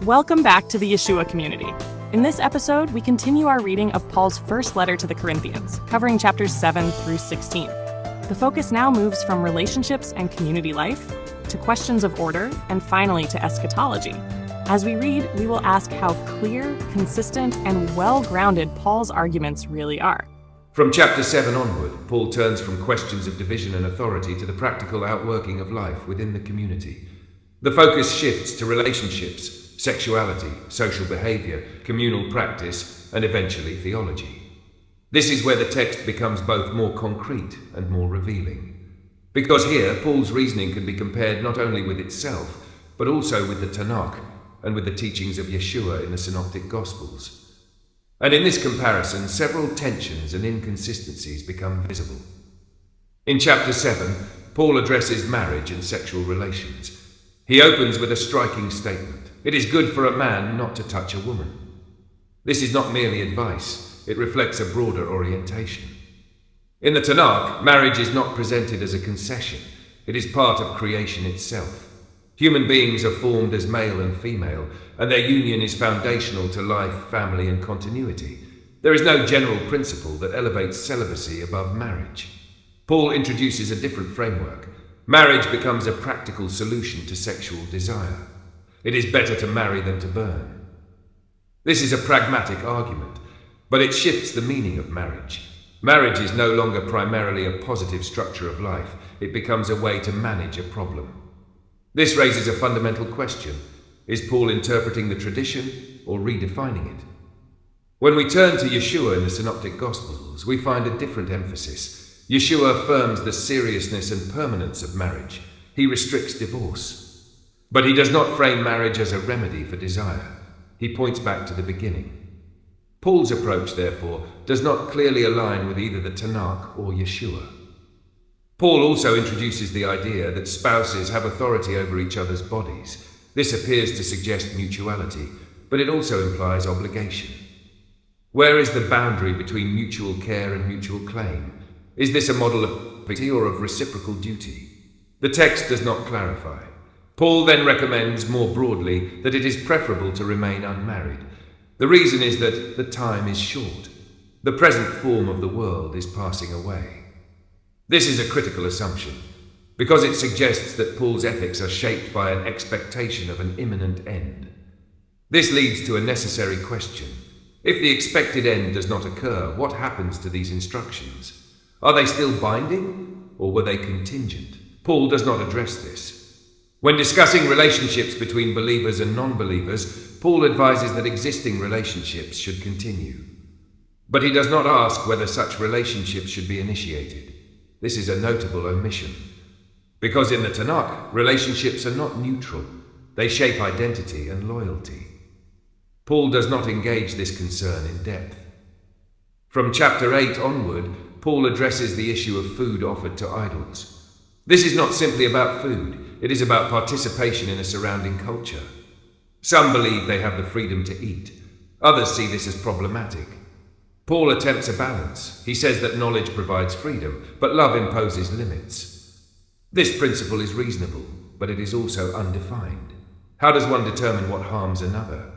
Welcome back to the Yeshua community. In this episode, we continue our reading of Paul's first letter to the Corinthians, covering chapters 7 through 16. The focus now moves from relationships and community life to questions of order and finally to eschatology. As we read, we will ask how clear, consistent, and well-grounded Paul's arguments really are. From chapter 7 onward, Paul turns from questions of division and authority to the practical outworking of life within the community. The focus shifts to relationships, sexuality, social behavior, communal practice, and eventually theology. This is where the text becomes both more concrete and more revealing. Because here, Paul's reasoning can be compared not only with itself, but also with the Tanakh and with the teachings of Yeshua in the Synoptic Gospels. And in this comparison, several tensions and inconsistencies become visible. In chapter 7, Paul addresses marriage and sexual relations. He opens with a striking statement. It is good for a man not to touch a woman. This is not merely advice, it reflects a broader orientation. In the Tanakh, marriage is not presented as a concession, it is part of creation itself. Human beings are formed as male and female, and their union is foundational to life, family, and continuity. There is no general principle that elevates celibacy above marriage. Paul introduces a different framework. Marriage becomes a practical solution to sexual desire. It is better to marry than to burn. This is a pragmatic argument, but it shifts the meaning of marriage. Marriage is no longer primarily a positive structure of life. It becomes a way to manage a problem. This raises a fundamental question. Is Paul interpreting the tradition or redefining it? When we turn to Yeshua in the Synoptic Gospels, we find a different emphasis. Yeshua affirms the seriousness and permanence of marriage. He restricts divorce. But he does not frame marriage as a remedy for desire. He points back to the beginning. Paul's approach, therefore, does not clearly align with either the Tanakh or Yeshua. Paul also introduces the idea that spouses have authority over each other's bodies. This appears to suggest mutuality, but it also implies obligation. Where is the boundary between mutual care and mutual claim? Is this a model of duty or of reciprocal duty? The text does not clarify. Paul then recommends more broadly that it is preferable to remain unmarried. The reason is that the time is short. The present form of the world is passing away. This is a critical assumption, because it suggests that Paul's ethics are shaped by an expectation of an imminent end. This leads to a necessary question. If the expected end does not occur, what happens to these instructions? Are they still binding, or were they contingent? Paul does not address this. When discussing relationships between believers and non-believers, Paul advises that existing relationships should continue. But he does not ask whether such relationships should be initiated. This is a notable omission, because in the Tanakh, relationships are not neutral. They shape identity and loyalty. Paul does not engage this concern in depth. From chapter 8 onward, Paul addresses the issue of food offered to idols. This is not simply about food, it is about participation in a surrounding culture. Some believe they have the freedom to eat. Others see this as problematic. Paul attempts a balance. He says that knowledge provides freedom, but love imposes limits. This principle is reasonable, but it is also undefined. How does one determine what harms another?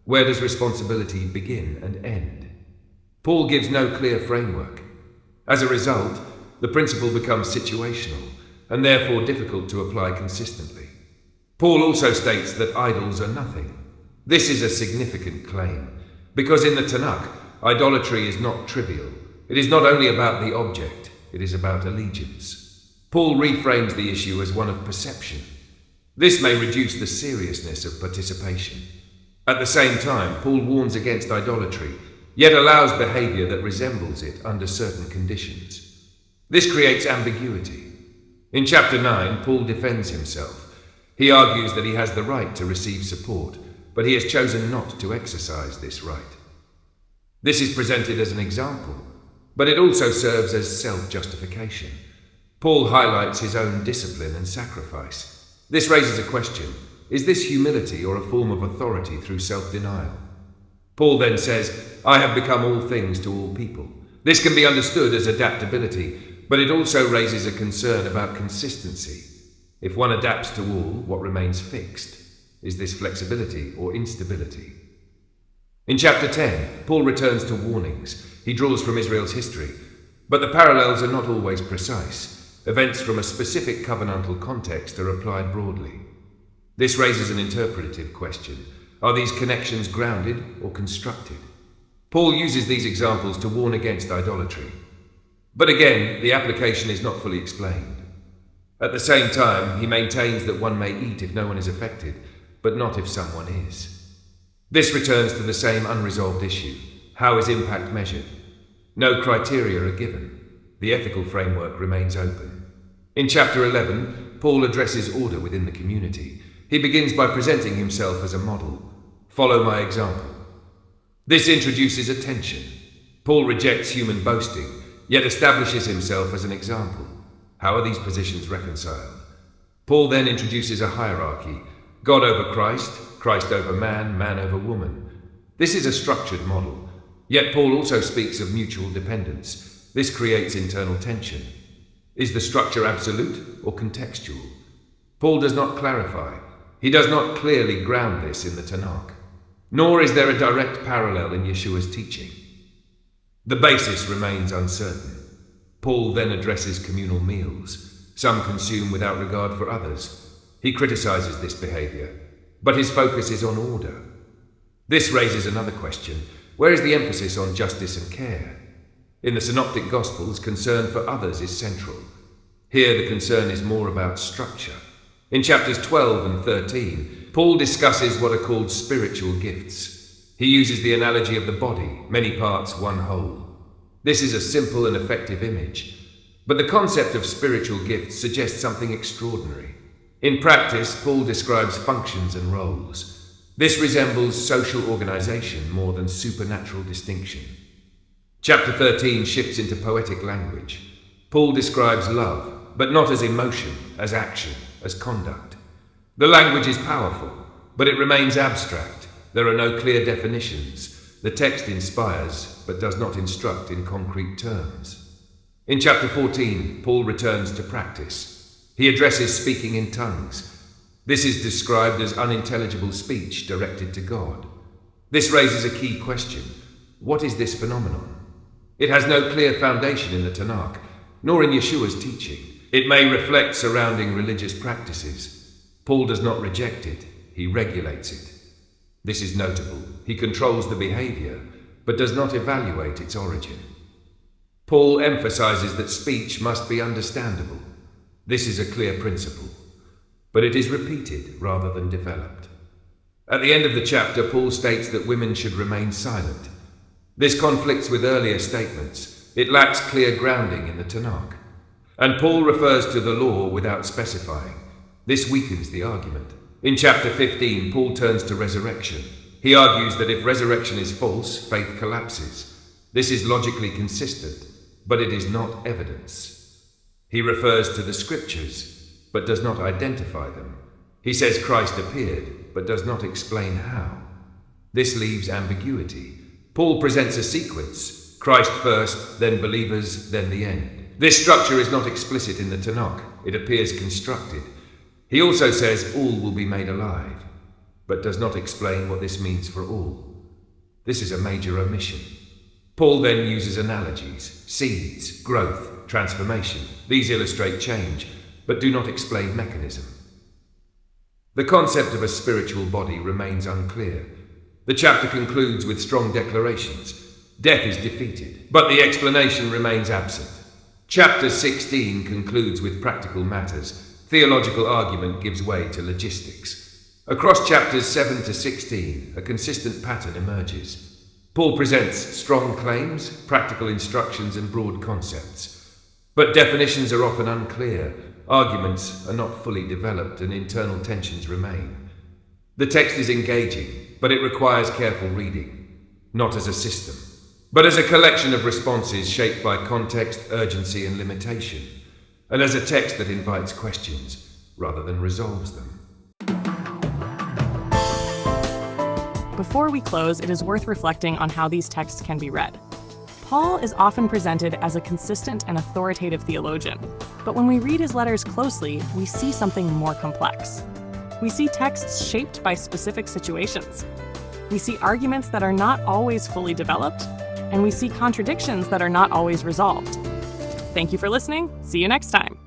Where does responsibility begin and end? Paul gives no clear framework. As a result, the principle becomes situational, and therefore difficult to apply consistently. Paul also states that idols are nothing. This is a significant claim, because in the Tanakh, idolatry is not trivial. It is not only about the object, it is about allegiance. Paul reframes the issue as one of perception. This may reduce the seriousness of participation. At the same time, Paul warns against idolatry, yet allows behavior that resembles it under certain conditions. This creates ambiguity. In chapter 9, Paul defends himself. He argues that he has the right to receive support, but he has chosen not to exercise this right. This is presented as an example, but it also serves as self-justification. Paul highlights his own discipline and sacrifice. This raises a question. Is this humility or a form of authority through self-denial? Paul then says, I have become all things to all people. This can be understood as adaptability, but it also raises a concern about consistency. If one adapts to all, what remains fixed? Is this flexibility or instability? In chapter 10, Paul returns to warnings. He draws from Israel's history, but the parallels are not always precise. Events from a specific covenantal context are applied broadly. This raises an interpretative question. Are these connections grounded or constructed? Paul uses these examples to warn against idolatry. But again, the application is not fully explained. At the same time, he maintains that one may eat if no one is affected, but not if someone is. This returns to the same unresolved issue. How is impact measured? No criteria are given. The ethical framework remains open. In chapter 11, Paul addresses order within the community. He begins by presenting himself as a model. Follow my example. This introduces a tension. Paul rejects human boasting, yet establishes himself as an example. How are these positions reconciled? Paul then introduces a hierarchy. God over Christ, Christ over man, man over woman. This is a structured model. Yet Paul also speaks of mutual dependence. This creates internal tension. Is the structure absolute or contextual? Paul does not clarify. He does not clearly ground this in the Tanakh. Nor is there a direct parallel in Yeshua's teaching. The basis remains uncertain. Paul then addresses communal meals. Some consume without regard for others. He criticizes this behavior, but his focus is on order. This raises another question. Where is the emphasis on justice and care? In the Synoptic Gospels, concern for others is central. Here the concern is more about structure. In chapters 12 and 13, Paul discusses what are called spiritual gifts. He uses the analogy of the body, many parts, one whole. This is a simple and effective image, but the concept of spiritual gifts suggests something extraordinary. In practice, Paul describes functions and roles. This resembles social organization more than supernatural distinction. Chapter 13 shifts into poetic language. Paul describes love, but not as emotion, as action, as conduct. The language is powerful, but it remains abstract. There are no clear definitions. The text inspires, but does not instruct in concrete terms. In chapter 14, Paul returns to practice. He addresses speaking in tongues. This is described as unintelligible speech directed to God. This raises a key question. What is this phenomenon? It has no clear foundation in the Tanakh, nor in Yeshua's teaching. It may reflect surrounding religious practices. Paul does not reject it, he regulates it. This is notable. He controls the behavior, but does not evaluate its origin. Paul emphasizes that speech must be understandable. This is a clear principle, but it is repeated rather than developed. At the end of the chapter, Paul states that women should remain silent. This conflicts with earlier statements. It lacks clear grounding in the Tanakh. And Paul refers to the law without specifying. This weakens the argument. In chapter 15, Paul turns to resurrection. He argues that if resurrection is false, faith collapses. This is logically consistent, but it is not evidence. He refers to the scriptures, but does not identify them. He says Christ appeared, but does not explain how. This leaves ambiguity. Paul presents a sequence: Christ first, then believers, then the end. This structure is not explicit in the Tanakh. It appears constructed. He also says all will be made alive, but does not explain what this means for all. This is a major omission. Paul then uses analogies: seeds, growth, transformation. These illustrate change, but do not explain mechanism. The concept of a spiritual body remains unclear. The chapter concludes with strong declarations. Death is defeated, but the explanation remains absent. Chapter 16 concludes with practical matters. Theological argument gives way to logistics. Across chapters 7 to 16, a consistent pattern emerges. Paul presents strong claims, practical instructions, and broad concepts. But definitions are often unclear, arguments are not fully developed, and internal tensions remain. The text is engaging, but it requires careful reading, not as a system, but as a collection of responses shaped by context, urgency, and limitation, and as a text that invites questions rather than resolves them. Before we close, it is worth reflecting on how these texts can be read. Paul is often presented as a consistent and authoritative theologian, but when we read his letters closely, we see something more complex. We see texts shaped by specific situations. We see arguments that are not always fully developed, and we see contradictions that are not always resolved. Thank you for listening. See you next time.